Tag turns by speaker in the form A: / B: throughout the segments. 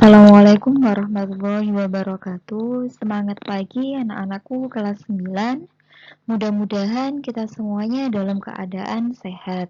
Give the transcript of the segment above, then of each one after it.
A: Assalamualaikum warahmatullahi wabarakatuh. Semangat pagi anak-anakku kelas 9. Mudah-mudahan kita semuanya dalam keadaan sehat.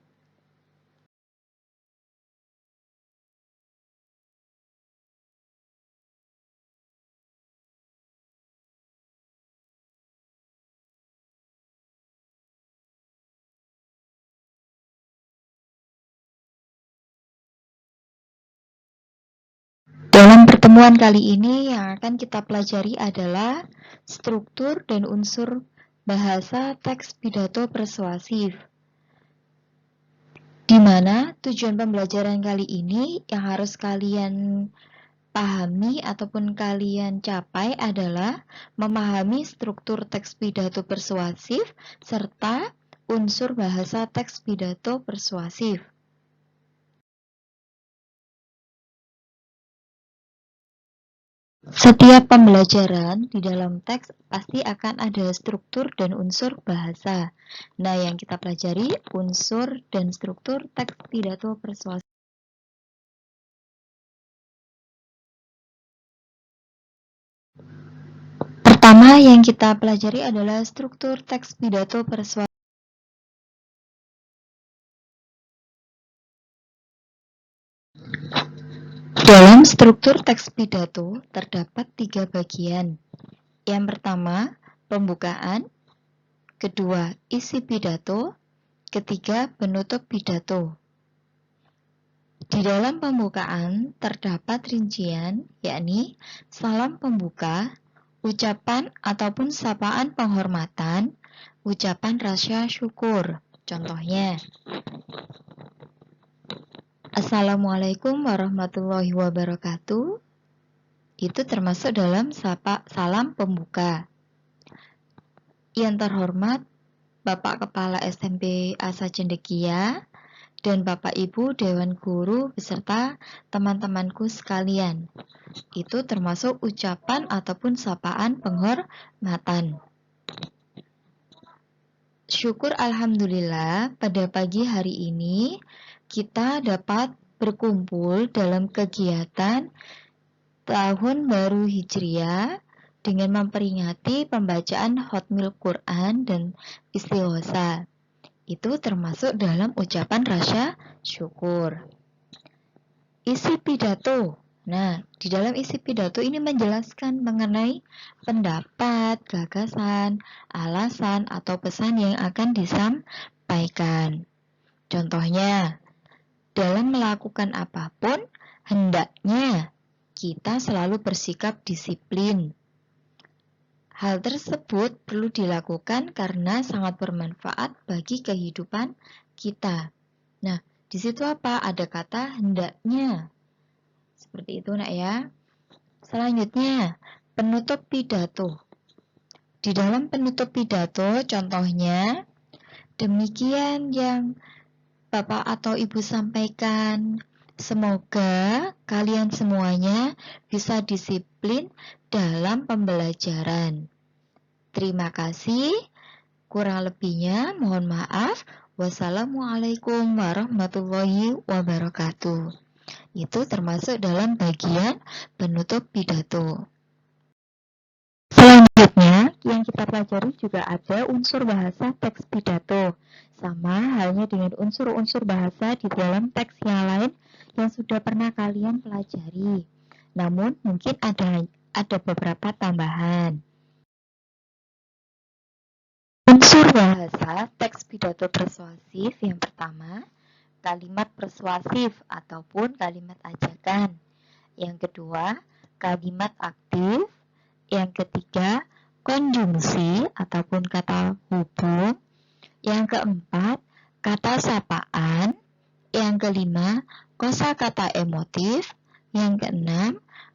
A: Dalam pertemuan kali ini yang akan kita pelajari adalah struktur dan unsur bahasa teks pidato persuasif. Di mana tujuan pembelajaran kali ini yang harus kalian pahami ataupun kalian capai adalah memahami struktur teks pidato persuasif serta unsur bahasa teks pidato persuasif. Setiap pembelajaran di dalam teks pasti akan ada struktur dan unsur bahasa. Nah, yang kita pelajari unsur dan struktur teks pidato persuasif. Pertama yang kita pelajari adalah struktur teks pidato persuasif. Dalam struktur teks pidato terdapat 3 bagian. Yang pertama, pembukaan, kedua, isi pidato, ketiga, penutup pidato. Di dalam pembukaan terdapat rincian, yakni salam pembuka, ucapan ataupun sapaan penghormatan, ucapan rasa syukur. Contohnya, Assalamualaikum warahmatullahi wabarakatuh. Itu termasuk dalam salam pembuka. Yang terhormat Bapak Kepala SMP Asa Cendekia dan Bapak Ibu Dewan Guru beserta teman-temanku sekalian. Itu termasuk ucapan ataupun sapaan penghormatan. Syukur alhamdulillah pada pagi hari ini kita dapat berkumpul dalam kegiatan Tahun Baru Hijriah dengan memperingati pembacaan Khatmil Quran dan istighosa. Itu termasuk dalam ucapan rasa syukur. Isi pidato. Nah, di dalam isi pidato ini menjelaskan mengenai pendapat, gagasan, alasan, atau pesan yang akan disampaikan. Contohnya, dalam melakukan apapun, hendaknya kita selalu bersikap disiplin. Hal tersebut perlu dilakukan karena sangat bermanfaat bagi kehidupan kita. Nah, di situ apa? Ada kata hendaknya. Seperti itu, Nak ya. Selanjutnya, penutup pidato. Di dalam penutup pidato, contohnya, demikian yang Bapak atau Ibu sampaikan. Semoga kalian semuanya bisa disiplin dalam pembelajaran. Terima kasih. Kurang lebihnya mohon maaf. Wassalamualaikum warahmatullahi wabarakatuh. Itu termasuk dalam bagian penutup pidato. Selanjutnya, yang kita pelajari juga ada unsur bahasa teks pidato. Sama halnya dengan unsur-unsur bahasa di dalam teks yang lain yang sudah pernah kalian pelajari. Namun, mungkin ada beberapa tambahan. Unsur bahasa teks pidato persuasif yang pertama, kalimat persuasif ataupun kalimat ajakan. Yang kedua, kalimat aktif. Yang ketiga, konjungsi ataupun kata hubung. Yang keempat, kata sapaan. Yang kelima, kosakata emotif. Yang keenam,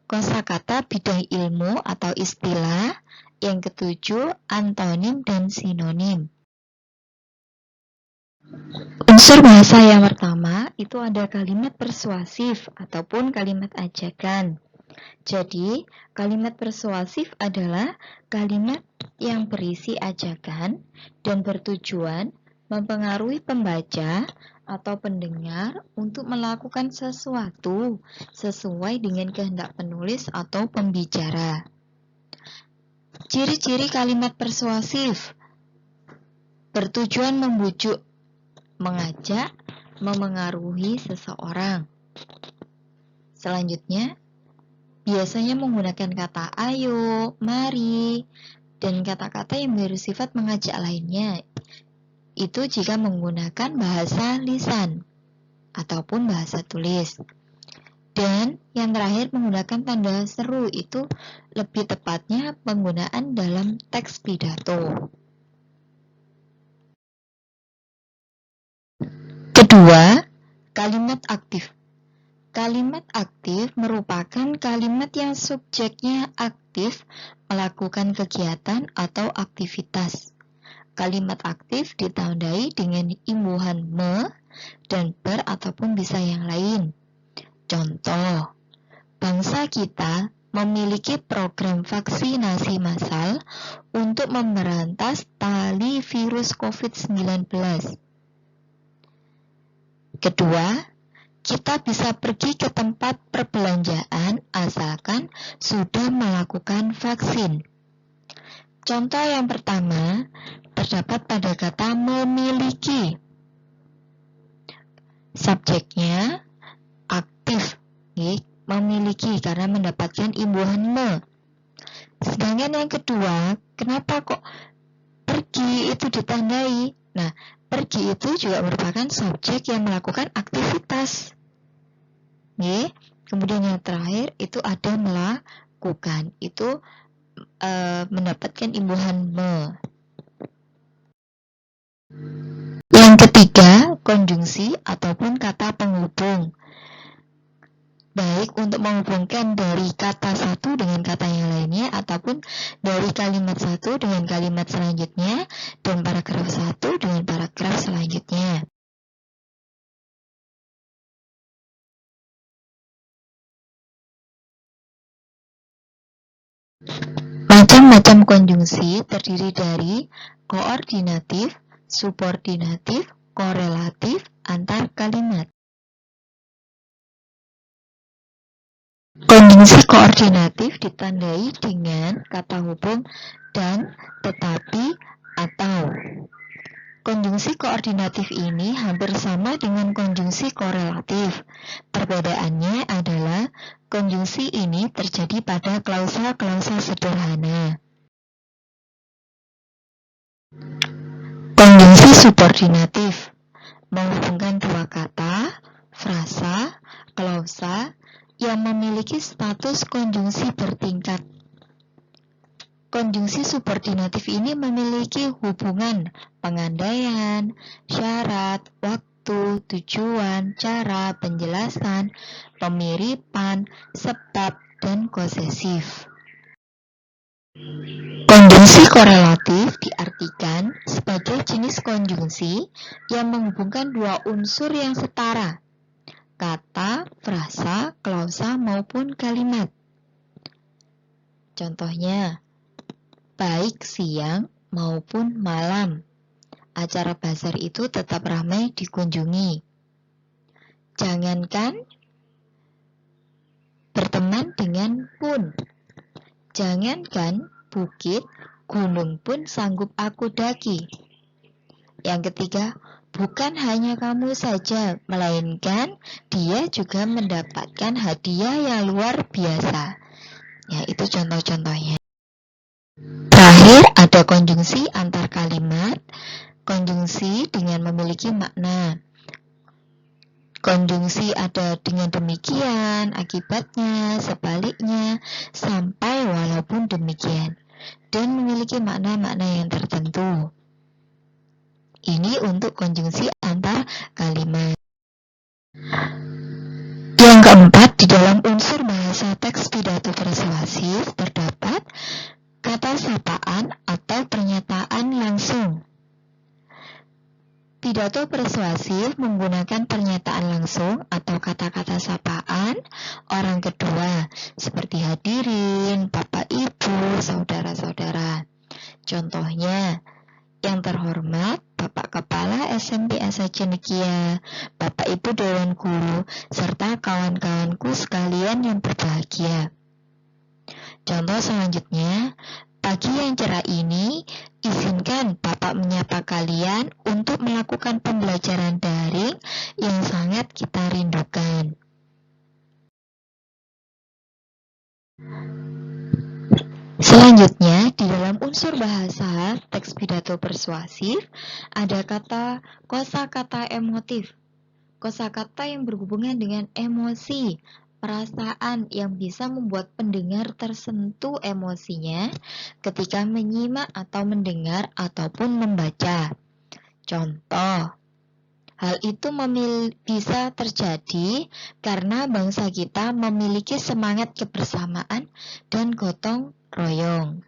A: kosakata bidang ilmu atau istilah. Yang ketujuh, antonim dan sinonim. Unsur bahasa yang pertama itu ada kalimat persuasif ataupun kalimat ajakan. Jadi, kalimat persuasif adalah kalimat yang berisi ajakan dan bertujuan mempengaruhi pembaca atau pendengar untuk melakukan sesuatu sesuai dengan kehendak penulis atau pembicara. Ciri-ciri kalimat persuasif: bertujuan membujuk, mengajak, memengaruhi seseorang. Selanjutnya, biasanya menggunakan kata ayo, mari, dan kata-kata yang bersifat mengajak lainnya. Itu jika menggunakan bahasa lisan ataupun bahasa tulis. Dan yang terakhir, menggunakan tanda seru, itu lebih tepatnya penggunaan dalam teks pidato. Kedua, kalimat aktif. Kalimat aktif merupakan kalimat yang subjeknya aktif melakukan kegiatan atau aktivitas. Kalimat aktif ditandai dengan imbuhan me dan ber ataupun bisa yang lain. Contoh, bangsa kita memiliki program vaksinasi massal untuk memberantas tali virus COVID-19. Kedua, kita bisa pergi ke tempat perbelanjaan asalkan sudah melakukan vaksin. Contoh yang pertama terdapat pada kata memiliki. Subjeknya aktif, memiliki karena mendapatkan imbuhan me. Sedangkan yang kedua, kenapa kok pergi itu ditandai? Nah, pergi itu juga merupakan subjek yang melakukan aktivitas. Kemudian yang terakhir itu ada melakukan, itu mendapatkan imbuhan me. Yang ketiga, konjungsi ataupun kata penghubung. Baik untuk menghubungkan dari kata satu dengan kata yang lainnya, ataupun dari kalimat satu dengan kalimat selanjutnya, dan paragraf satu dengan paragraf selanjutnya. Macam-macam konjungsi terdiri dari koordinatif, subordinatif, korelatif, antar kalimat. Konjungsi koordinatif ditandai dengan kata hubung dan, tetapi, atau. Konjungsi koordinatif ini hampir sama dengan konjungsi korelatif. Perbedaannya adalah konjungsi ini terjadi pada klausa-klausa sederhana. Konjungsi subordinatif menghubungkan dua kata, frasa, klausa yang memiliki status konjungsi bertingkat. Konjungsi subordinatif ini memiliki hubungan pengandaian, syarat, waktu, tujuan, cara, penjelasan, pemiripan, sebab, dan kosesif. Konjungsi korelatif diartikan sebagai jenis konjungsi yang menghubungkan dua unsur yang setara, kata, frasa, klausa, maupun kalimat. Contohnya, baik siang maupun malam, acara bazar itu tetap ramai dikunjungi. Jangankan berteman dengan pun, jangankan bukit, gunung pun sanggup aku daki. Yang ketiga, bukan hanya kamu saja, melainkan dia juga mendapatkan hadiah yang luar biasa. Ya, itu contoh-contohnya. Terakhir, ada konjungsi antar kalimat. Konjungsi dengan memiliki makna. Konjungsi ada dengan demikian, akibatnya, sebaliknya, sampai walaupun demikian, dan memiliki makna-makna yang tertentu. Ini untuk konjungsi antar kalimat. Yang keempat, di dalam unsur bahasa teks pidato persuasif terdapat kata sapaan atau pernyataan langsung. Pidato persuasif menggunakan pernyataan langsung atau kata-kata sapaan orang kedua, seperti hadirin, bapak ibu, saudara-saudara. Contohnya, yang terhormat, Bapak Kepala SMP Asa Cendekia, Bapak Ibu Dewan Guru, serta kawan-kawanku sekalian yang berbahagia. Contoh selanjutnya, pagi yang cerah ini, izinkan Bapak menyapa kalian untuk melakukan pembelajaran daring yang sangat kita rindukan. Selanjutnya, di dalam unsur bahasa teks pidato persuasif, ada kata kosakata emotif. Kosakata yang berhubungan dengan emosi, perasaan yang bisa membuat pendengar tersentuh emosinya ketika menyimak atau mendengar ataupun membaca. Contoh, hal itu bisa terjadi karena bangsa kita memiliki semangat kebersamaan dan gotong royong.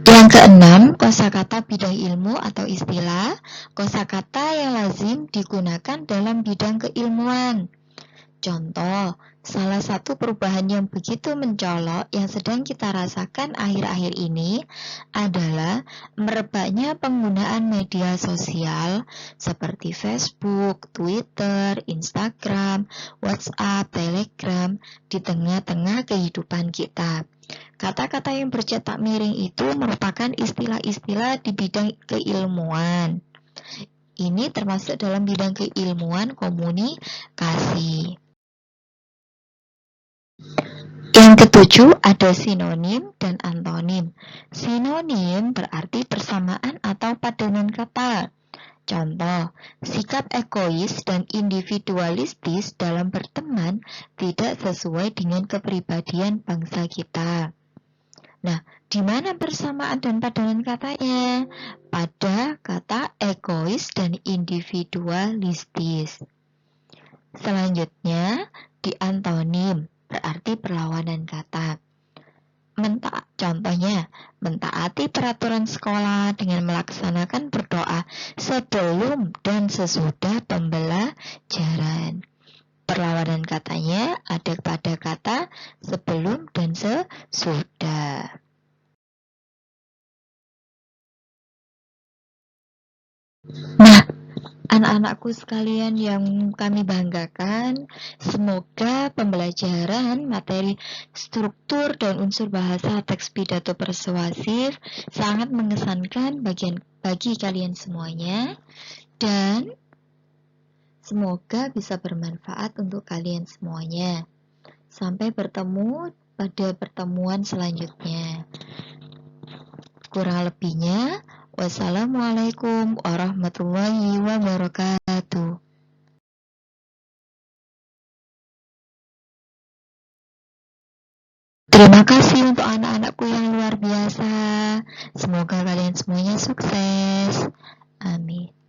A: Yang keenam, kosakata bidang ilmu atau istilah, kosakata yang lazim digunakan dalam bidang keilmuan. Contoh, salah satu perubahan yang begitu mencolok yang sedang kita rasakan akhir-akhir ini adalah merebaknya penggunaan media sosial seperti Facebook, Twitter, Instagram, WhatsApp, Telegram di tengah-tengah kehidupan kita. Kata-kata yang bercetak miring itu merupakan istilah-istilah di bidang keilmuan. Ini termasuk dalam bidang keilmuan komunikasi. Yang ketujuh, ada sinonim dan antonim. Sinonim berarti persamaan atau padanan kata. Contoh, sikap egois dan individualistis dalam berteman tidak sesuai dengan kepribadian bangsa kita. Nah, di mana persamaan dan padanan katanya? Pada kata egois dan individualistis. Selanjutnya, di antonim, berarti perlawanan kata. Contohnya, mentaati peraturan sekolah dengan melaksanakan berdoa sebelum dan sesudah pembelajaran. Perlawanan katanya ada pada kata sebelum dan sesudah. Nah, anak-anakku sekalian yang kami banggakan, semoga pembelajaran materi struktur dan unsur bahasa teks pidato persuasif sangat mengesankan bagi kalian semuanya, dan semoga bisa bermanfaat untuk kalian semuanya. Sampai bertemu pada pertemuan selanjutnya. Kurang lebihnya, wassalamualaikum warahmatullahi wabarakatuh. Terima kasih untuk anak-anakku yang luar biasa. Semoga kalian semuanya sukses. Amin.